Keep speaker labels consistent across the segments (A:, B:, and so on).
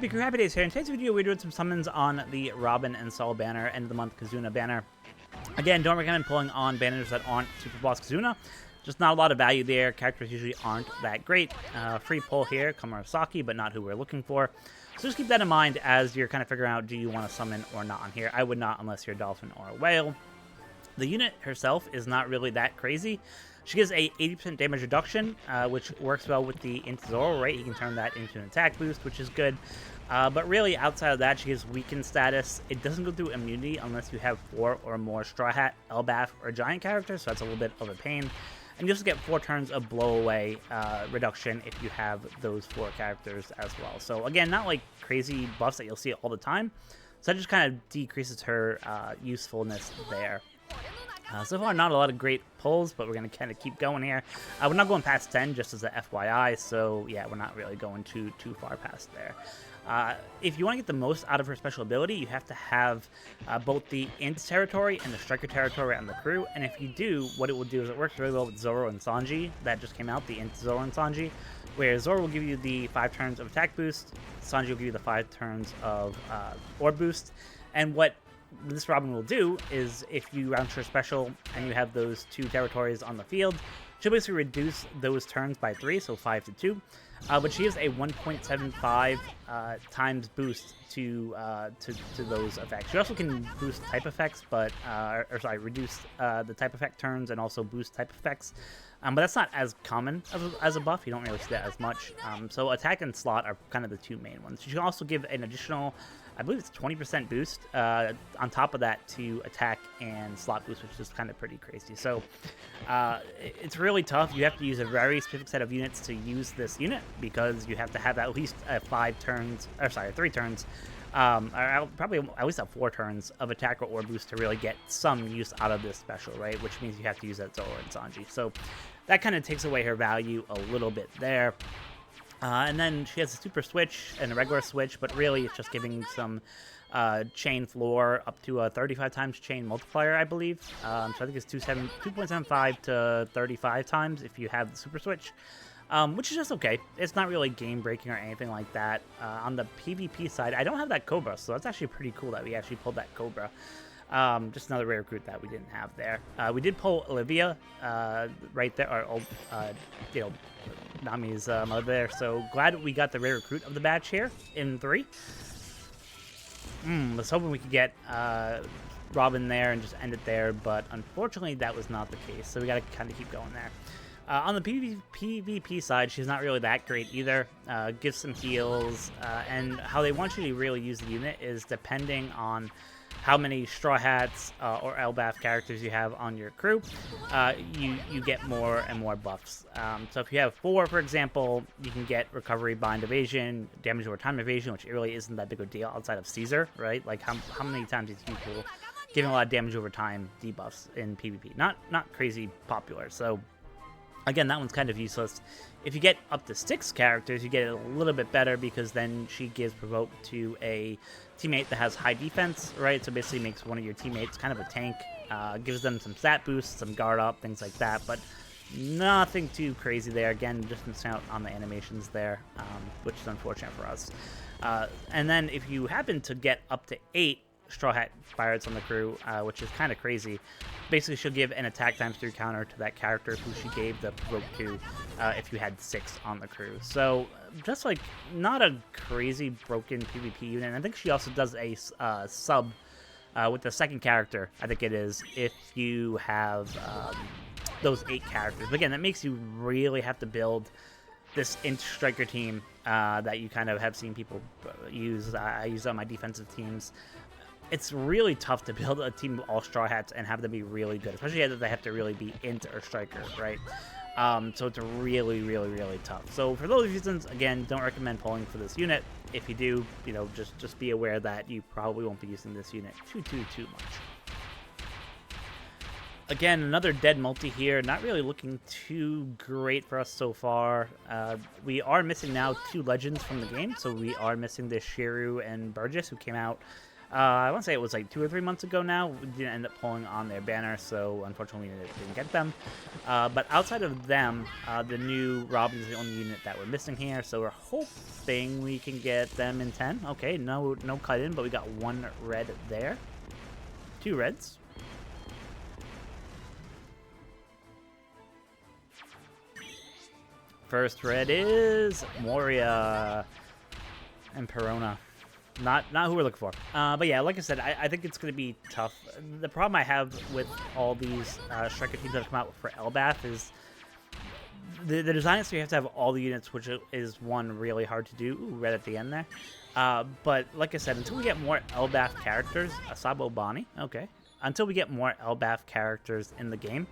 A: HappiCrew, HappiDaze here. In today's video, we're doing some summons on the Robin and Saul banner, end of the month Kizuna banner. Again, don't recommend pulling on banners that aren't Super Boss Kizuna. Just not a lot of value there. Characters usually aren't that great. Free pull here, Kamarasaki, but not who we're looking for. So just keep that in mind as you're kind of figuring out, do you want to summon or not on here. I would not unless you're a dolphin or a whale. The unit herself is not really that crazy. She gives a 80% damage reduction, which works well with the into Zoro, right? You can turn that into an attack boost, which is good. But really, outside of that, she gives weakened status. It doesn't go through immunity unless you have 4 or more Straw Hat, Elbaf, or Giant characters, so that's a little bit of a pain. And you also get 4 turns of blowaway reduction if you have those 4 characters as well. So again, not like crazy buffs that you'll see all the time. So that just kind of decreases her usefulness there. So far, not a lot of great pulls, but we're going to kind of keep going here. We're not going past 10, just as a FYI, so yeah, we're not really going too far past there. If you want to get the most out of her special ability, you have to have both the Int territory and the Striker territory on the crew, and if you do, what it will do is it works really well with Zoro and Sanji. That just came out, the Int Zoro and Sanji, where Zoro will give you the 5 turns of attack boost, Sanji will give you the 5 turns of orb boost, and what this Robin will do is if you round her special and you have those 2 territories on the field, she'll basically reduce those turns by 3, so 5 to 2. But she has a 1.75 times boost to those effects. She also can boost type effects, but reduce the type effect turns and also boost type effects. But that's not as common as a buff. You don't really see that as much. So attack and slot are kind of the 2 main ones. She can also give an additional, I believe it's 20% boost on top of that to attack and slot boost, which is kind of pretty crazy. So it's really tough. You have to use a very specific set of units to use this unit because you have to have at least 3 turns, or probably at least 4 turns of attack or boost to really get some use out of this special, right? Which means you have to use that Zoro and Sanji. So that kind of takes away her value a little bit there. And then she has a super switch and a regular switch, but really it's just giving some chain floor up to a 35 times chain multiplier, I believe. So I think it's 2.75 to 35 times if you have the super switch, which is just okay. It's not really game breaking or anything like that. On the PvP side, I don't have that Cobra, so that's actually pretty cool that we actually pulled that Cobra. Just another rare recruit that we didn't have there. We did pull Olivia right there, or Nami's mother there. So glad we got the rare recruit of the batch here in 3. Was hoping we could get Robin there and just end it there, but unfortunately that was not the case. So we got to kind of keep going there. On the PvP side, she's not really that great either. Gives some heals, and how they want you to really use the unit is depending on how many Straw Hats or Elbaf characters you have on your crew, you get more and more buffs. So if you have 4, for example, you can get Recovery, Bind, Evasion, Damage over Time Evasion, which really isn't that big of a deal outside of Caesar, right? Like how many times do people giving a lot of damage over time debuffs in PvP? Not crazy popular. So again, that one's kind of useless. If you get up to 6 characters, you get it a little bit better because then she gives Provoke to a teammate that has high defense, right? So basically makes one of your teammates kind of a tank, gives them some stat boosts, some guard up, things like that, but nothing too crazy there. Again, just missing out on the animations there, which is unfortunate for us. And then if you happen to get up to 8 Straw Hat Pirates on the crew, which is kind of crazy. Basically, she'll give an attack times 3 counter to that character who she gave the provoke to if you had 6 on the crew. So just like not a crazy broken PvP unit. And I think she also does a sub with the second character, I think it is, if you have those 8 characters. But again, that makes you really have to build this Int Striker team that you kind of have seen people use. I use on my defensive teams. It's really tough to build a team of all Straw Hats and have them be really good, especially if they have to really be Int or Striker, right? So it's really, really, really tough. So for those reasons, again, don't recommend pulling for this unit. If you do, just be aware that you probably won't be using this unit too much. Again, another dead multi here. Not really looking too great for us so far. We are missing now 2 legends from the game, so we are missing this Shiru and Burgess, who came out I want to say it was like 2 or 3 months ago now. We didn't end up pulling on their banner, so unfortunately we didn't get them. But outside of them, the new Robin is the only unit that we're missing here, so we're hoping we can get them in 10. Okay, no cut in, but we got 1 red there. 2 reds. First red is Moria and Perona. Not who we're looking for. But yeah, like I said, I think it's going to be tough. The problem I have with all these striker teams that have come out for Elbath is the design is so you have to have all the units, which is one really hard to do. Ooh, red at the end there. But like I said, until we get more Elbath characters, Asabo Bonnie, okay. Until we get more Elbath characters in the game,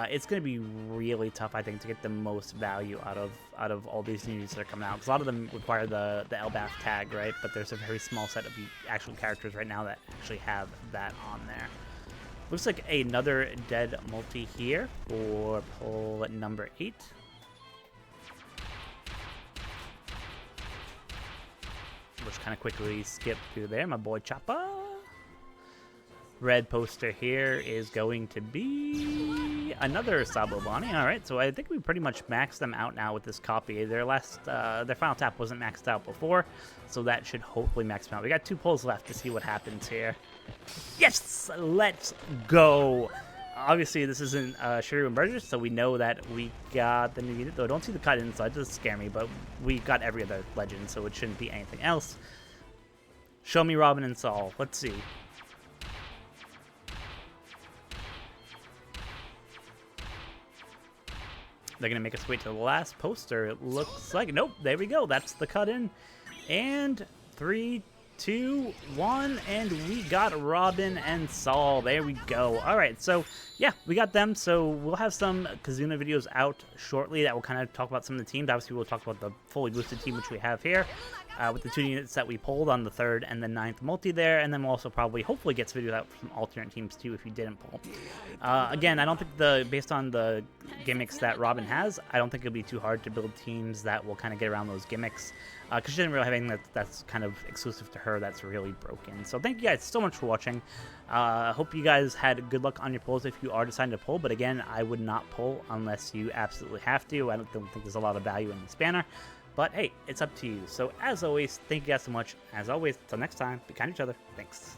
A: it's going to be really tough, I think, to get the most value out of all these new units that are coming out. Because a lot of them require the Elbath tag, right? But there's a very small set of actual characters right now that actually have that on there. Looks like another dead multi here for pull number 8. Which kind of quickly skip through there, my boy Choppa. Red poster here is going to be another Sabo Bonnie. All right, so I think we pretty much maxed them out now with this copy. Their final tap wasn't maxed out before, so that should hopefully max them out. We got 2 pulls left to see what happens here. Yes, let's go. Obviously, this isn't Shiryu and Burgess, so we know that we got the new unit. Though I don't see the cut in, so that does scare me, but we got every other legend, so it shouldn't be anything else. Show me Robin and Saul. Let's see. They're going to make us wait to the last poster. It looks like, nope, there we go. That's the cut in. And 3, 2, 1, and we got Robin and Saul. There we go. All right, so yeah, we got them. So we'll have some Kizuna videos out shortly that will kind of talk about some of the teams. Obviously, we'll talk about the fully boosted team, which we have here, with the 2 units that we pulled on the 3rd and the 9th multi there. And then we'll also probably, hopefully, get some videos out from alternate teams too if you didn't pull. Again, I don't think based on the gimmicks that Robin has, I don't think it'll be too hard to build teams that will kind of get around those gimmicks. Because she doesn't really have anything that's kind of exclusive to her that's really broken. So thank you guys so much for watching. Hope you guys had good luck on your pulls if you are deciding to pull. But again, I would not pull unless you absolutely have to. I don't think there's a lot of value in this banner. But hey, it's up to you. So as always, thank you guys so much. As always, until next time, be kind to each other. Thanks.